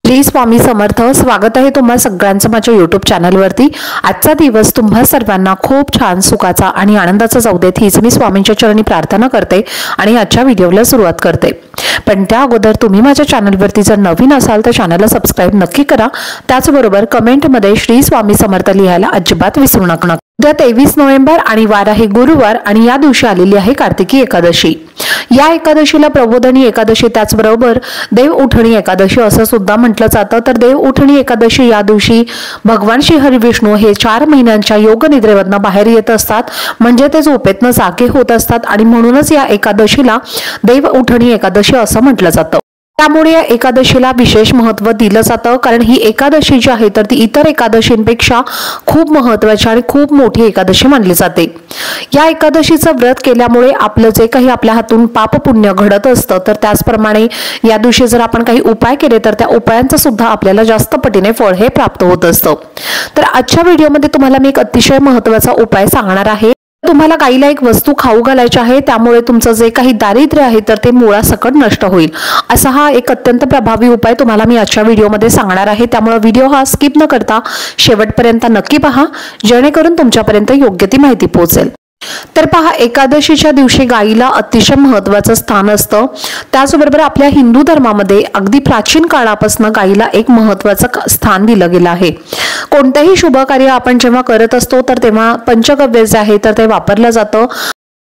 श्री स्वामी समर्थ। स्वागत आहे तुम्हा सगळ्यांचं माझ्या यूट्यूब चॅनलवरती। आजचा दिवस तुम्हा सर्वांना खूप छान सुखाचा आणि आनंदाचा जाऊ देत हीच मी स्वामींच्या चरणी प्रार्थना करते आणि आजच्या व्हिडिओला सुरुवात करते। पण त्या अगोदर तुम्ही माझ्या चॅनलवरती जर नवीन असाल तर चॅनलला सबस्क्राइब नक्की करा। त्याचबरोबर कमेंटमध्ये श्री स्वामी समर्थ लिहायला अजिबात विसरू नका। उद्या 23 नोव्हेंबर आणि वार आहे गुरुवार आणि या दिवशी आलेली आहे कार्तिकी एकादशी। या एकादशीला प्रबोधनी एकादशी त्याचबरोबर देव उठणी एकादशी असं सुद्धा म्हटलं जातं। तर देव उठणी एकादशी या दिवशी भगवान श्री हरी विष्णू हे 4 महिन्यांच्या योग निद्रेवरनं बाहेर येत असतात, म्हणजे ते झोपेतनं जागे होत असतात आणि म्हणूनच या एकादशीला देव उठणी एकादशी असं म्हटलं जातं। त्यामुळे या एकादशीला विशेष महत्त्व दिलं जातं, कारण ही एकादशी जी आहे तर ती इतर एकादशींपेक्षा खूप महत्त्वाची आणि खूप मोठी एकादशी मानली जाते। या एकादशीचं व्रत केल्यामुळे आपलं जे काही आपल्या हातून पाप पुण्य घडत असतं तर त्याचप्रमाणे या दिवशी जर आपण काही उपाय केले तर त्या उपायांचं सुद्धा आपल्याला जास्त पटीने फळ हे प्राप्त होत असतं। तर आजच्या व्हिडिओमध्ये तुम्हाला मी एक अतिशय महत्त्वाचा उपाय सांगणार आहे। तुम्हाला गाईला एक वस्तू खाऊ घालायची आहे, त्यामुळे तुमचं जे काही दारिद्र्य आहे तर ते मुळासकट नष्ट होईल। असा हा एक अत्यंत प्रभावी उपाय तुम्हाला मी आजच्या व्हिडिओमध्ये सांगणार आहे। त्यामुळे व्हिडिओ हा स्किप न करता शेवटपर्यंत नक्की पहा, जेणेकरून तुमच्यापर्यंत योग्य ती माहिती पोहोचेल। तर पहा, एकादशीच्या दिवशी गाईला अतिशय महत्त्वाचं स्थान असतं। त्याचबरोबर आपल्या हिंदू धर्मामध्ये अगदी प्राचीन काळापासून गाईला एक महत्त्वाचं स्थान दिलं गेलं आहे। कोणतेही शुभ कार्य आपण जेव्हा करत असतो तर तेव्हा पंचगव्य जे आहे तर ते वापरलं जातं।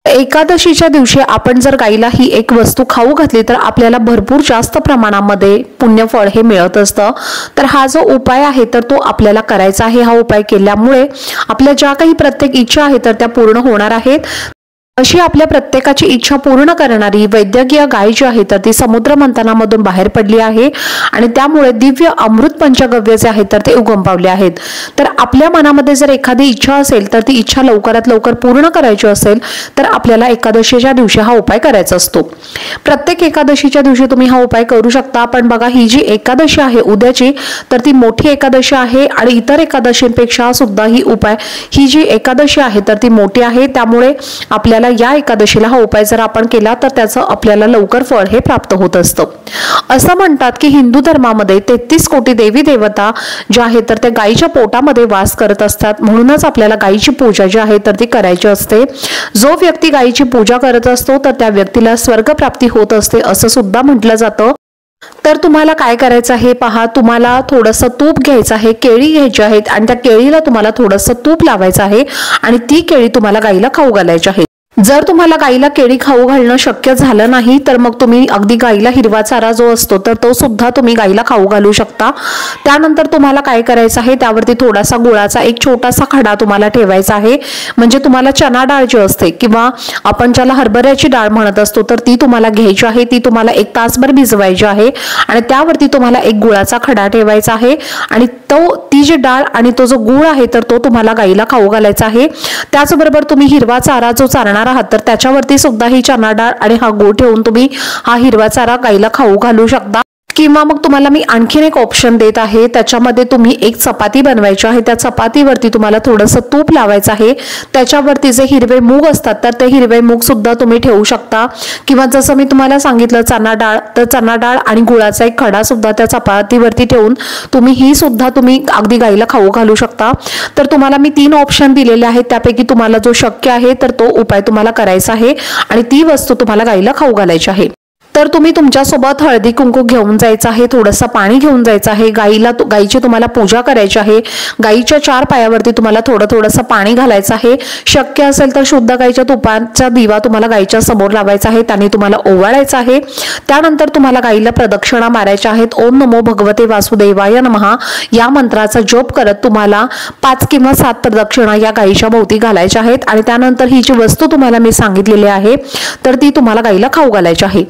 एकादशीच्या दिवशी आपण जर गाईला ही एक वस्तू खाऊ घातली तर आपल्याला भरपूर जास्त प्रमाणामध्ये पुण्यफळ हे मिळत असतं। तर हा जो उपाय आहे तर तो आपल्याला करायचा आहे। हा उपाय केल्यामुळे आपल्या ज्या काही प्रत्येक इच्छा आहेत तर त्या पूर्ण होणार आहेत। अशी आपल्या प्रत्येकाची इच्छा पूर्ण करणारी वैद्यकीय गाय जी आहे तर ती समुद्र मंथनामधून बाहेर पडली आहे आणि त्यामुळे दिव्य अमृत पंचगव्य जे आहेत तर ते उगम पावले आहेत। तर आपल्या मनामध्ये जर एखादी इच्छा असेल तर ती इच्छा लवकरात लवकर पूर्ण करायची असेल तर आपल्याला एकादशीच्या दिवशी हा उपाय करायचा असतो। प्रत्येक एकादशीच्या दिवशी तुम्ही हा उपाय करू शकता। पण बघा, ही जी एकादशी आहे उद्याची तर ती मोठी एकादशी आहे आणि इतर एकादशींपेक्षा सुद्धा ही जी एकादशी आहे तर ती मोठी आहे। त्यामुळे आपल्याला या एकादशीला हा उपाय जर आपण केला तर त्याचं आपल्याला लवकर फळ हे प्राप्त होत असतं। असं म्हणतात की हिंदू धर्मामध्ये 33 कोटी देवी देवता ज्या आहेत तर त्या गायीच्या पोटामध्ये वास करत असतात, म्हणूनच आपल्याला गायीची पूजा जी आहे तर ती करायची असते। जो व्यक्ती गायीची पूजा करत असतो तर त्या व्यक्तीला स्वर्ग प्राप्ती होत असते असं सुद्धा म्हटलं जातं। तर तुम्हाला काय करायचं आहे पहा, तुम्हाला थोडंसं तूप घ्यायचं आहे, केळी घ्यायची आहेत आणि त्या केळीला तुम्हाला थोडंसं तूप लावायचं आहे आणि ती केळी तुम्हाला गायीला खाऊ घालायची आहे। जर तुम्हाला गायीला केळी खाऊ घालणं शक्य झालं नाही तर मग तुम्ही अगदी गायीला हिरवा चारा जो असतो तर तो सुद्धा तुम्ही गायीला खाऊ घालू शकता। त्यानंतर तुम्हाला काय करायचं आहे, त्यावरती थोडासा गुळाचा एक छोटासा खडा तुम्हाला ठेवायचा आहे। म्हणजे तुम्हाला चना डाळ जी असते किंवा आपण ज्याला हरभऱ्याची डाळ म्हणत असतो तर ती तुम्हाला घ्यायची आहे, ती तुम्हाला 1 तासभर भिजवायची आहे आणि त्यावरती तुम्हाला एक गुळाचा खडा ठेवायचा आहे आणि ती जी डाळ आणि तो जो गुळ आहे तर तो तुम्हाला गायीला खाऊ घालायचा आहे। त्याचबरोबर तुम्ही हिरवा चारा जो चारणार आहात तर त्याच्यावरती सुद्धा ही चना डाळ आणि हा गूळ ठेवून तुम्ही हा हिरवा चारा गायीला खाऊ घालू शकता। किंवा मग तुम्हाला मी आणखीन एक ऑप्शन देत आहे, त्याच्यामध्ये तुम्ही एक चपाती बनवायची आहे। त्या चपातीवरती तुम्हाला थोडंसं तूप लावायचं आहे। त्याच्यावरती जे हिरवे मूग असतात तर ते हिरवे मूग सुद्धा तुम्ही ठेवू शकता किंवा जसं मी तुम्हाला सांगितलं चना डाळ, तर चना डाळ आणि गुळाचा एक खडा सुद्धा त्या चपातीवरती ठेवून तुम्ही अगदी गायीला खाऊ घालू शकता। तर तुम्हाला मी 3 ऑप्शन दिलेले आहेत, त्यापैकी तुम्हाला जो शक्य आहे तर तो उपाय तुम्हाला करायचा आहे आणि ती वस्तू तुम्हाला गायीला खाऊ घालायची आहे। तर तुम्ही तुमच्यासोबत हळदी कुंकू घेऊन जायचं आहे, थोडंसं पाणी घेऊन जायचं आहे। गायीची तुम्हाला पूजा करायची आहे। गायीच्या 4 पायावरती तुम्हाला थोडंसं पाणी घालायचं आहे। शक्य असेल तर शुद्ध गायीच्या तुपाचा दिवा तुम्हाला गायीच्या समोर लावायचा आहे, त्याने तुम्हाला ओवाळायचं आहे। त्यानंतर तुम्हाला गायीला प्रदक्षिणा मारायच्या आहेत। ओम नमो भगवते वासुदेवाय नमः या मंत्राचा जप करत तुम्हाला 5 किंवा 7 प्रदक्षिणा या गायीच्या भोवती घालायच्या आहेत आणि त्यानंतर ही जी वस्तू तुम्हाला मी सांगितलेली आहे तर ती तुम्हाला गायीला खाऊ घालायची आहे।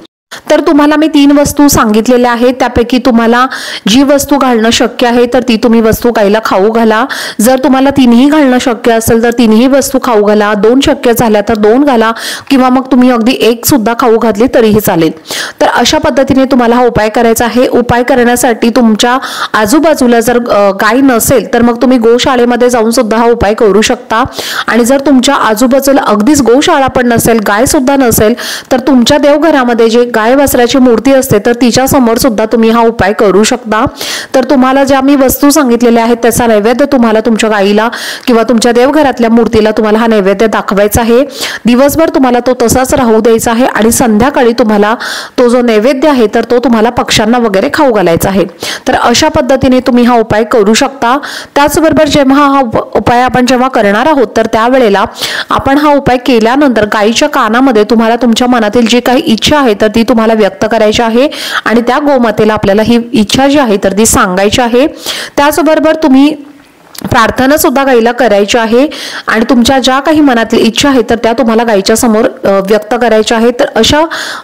तर तुम्हाला मी 3 वस्तू सांगितलेल्या आहेत, त्यापैकी तुम्हाला जी वस्तू घालणं शक्य आहे तर ती तुम्ही वस्तू गायीला खाऊ घाला। जर तुम्हाला 3ही घालणं शक्य असेल तर 3ही वस्तू खाऊ घाला, 2 शक्य झाल्या तर 2 घाला किंवा मग तुम्ही अगदी 1 सुद्धा खाऊ घातली तरीही चालेल। तर अशा पद्धतीने तुम्हाला हा उपाय करायचा आहे। उपाय करण्यासाठी तुमच्या आजूबाजूला जर गाय नसेल तर मग तुम्ही गोशाळेमध्ये जाऊन सुद्धा हा उपाय करू शकता आणि जर तुमच्या आजूबाजूला अगदीच गोशाळा पण नसेल, गाय सुद्धा नसेल तर तुमच्या देवघरामध्ये जे गाय वासराची मूर्ती असते तर तिच्या समोर सुद्धा तुम्ही हा उपाय करू शकता। तर तुम्हाला ज्या मी वस्तू सांगितलेल्या आहेत त्याचा नैवेद्य तुम्हाला तुमच्या गाईला किंवा तुमच्या देवघरातल्या मूर्तीला तुम्हाला हा नैवेद्य दाखवायचा आहे। दिवसभर तुम्हाला तो तसाच राहू द्यायचा आहे आणि संध्याकाळी तुम्हाला तो जो नैवेद्य आहे तर तो तुम्हाला पक्ष्यांना वगैरे खाऊ घालायचा आहे। तर अशा पद्धतीने तुम्ही हा उपाय करू शकता। त्याचबरोबर जेव्हा हा उपाय आपण जेव्हा करणार आहोत तर त्यावेळेला आपण हा उपाय केल्यानंतर गाईच्या कानामध्ये तुम्हाला तुमच्या मनातील जी काही इच्छा आहे तर ती तुम्हाला व्यक्त करायची आहे आणि त्या गोमातेला आपल्याला ही इच्छा जी आहे तर ती सांगायची आहे। त्याचबरोबर तुम्ही प्रार्थना सुद्धा गाईला करायची आहे आणि तुमच्या ज्या काही मनातील इच्छा आहेत तर त्या तुम्हाला गाईच्या समोर व्यक्त करायच्या आहेत। तर अशा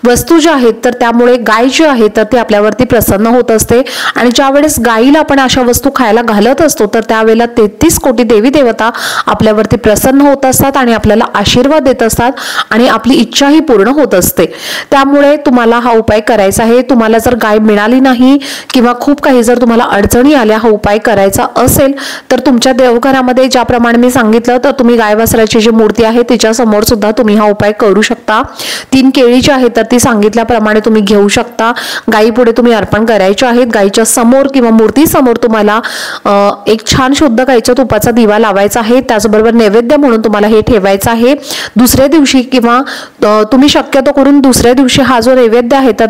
वस्तू ज्या आहेत तर त्यामुळे गाय जी आहे तर ती आपल्यावरती प्रसन्न होत असते आणि ज्यावेळेस गाईला आपण अशा वस्तू खायला घालत असतो तर त्यावेळेला 33 कोटी देवी देवता आपल्यावरती प्रसन्न होत असतात आणि आपल्याला आशीर्वाद देत असतात आणि आपली इच्छाही पूर्ण होत असते। त्यामुळे तुम्हाला हा उपाय करायचा आहे। तुम्हाला जर गाय मिळाली नाही किंवा खूप काही जर तुम्हाला अडचणी आल्या हा उपाय करायचा असेल तर तुमच्या देवघरामध्ये ज्याप्रमाणे मी सांगितलं तर तुम्ही गाय वासराची जी मूर्ती आहे तिच्या समोर सुद्धा तुम्ही हा उपाय करू शकता। 3 केळी जी आहे तर ती सांगितल्याप्रमाणे तुम्ही घेऊ शकता। गाई पुढे तुम्ही अर्पण करायचे आहेत। गाईच्या समोर किंवा मूर्ती समोर तुम्हाला एक छान शुद्ध गाईच्या तुपाचा दिवा लावायचा आहे। त्याचबरोबर नैवेद्य म्हणून तुम्हाला हे ठेवायचं आहे। दुसऱ्या दिवशी किंवा तुम्ही शक्यतो करून दुसऱ्या दिवशी हा जो नैवेद्य आहे तर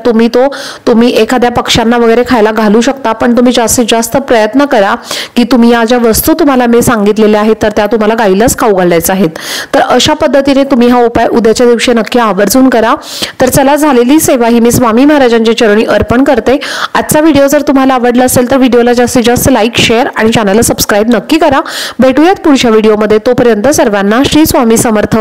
तुम्ही एखाद्या पक्ष्यांना वगैरे खायला घालू शकता, पण तुम्ही जास्तीत जास्त प्रयत्न करा की तुम्ही या ज्या वस्तू तुम्हाला मी सांगितलेल्या आहेत तर त्या तुम्हाला गाईलाच खाऊ घालायच्या आहेत। तर अशा पद्धतीने तुम्ही हा उपाय उद्याच्या दिवशी नक्की आवर्जून करा। तर चला, झालेली सेवा ही मी स्वामी महाराजांच्या चरणी अर्पण करते। आजचा व्हिडिओ जर तुम्हाला आवडला असेल तर व्हिडिओला जास्तीत जास्त लाईक, शेअर आणि चॅनलला सबस्क्राईब नक्की करा। भेटूयात पुढच्या व्हिडिओमध्ये। तोपर्यंत सर्वांना श्री स्वामी समर्थ।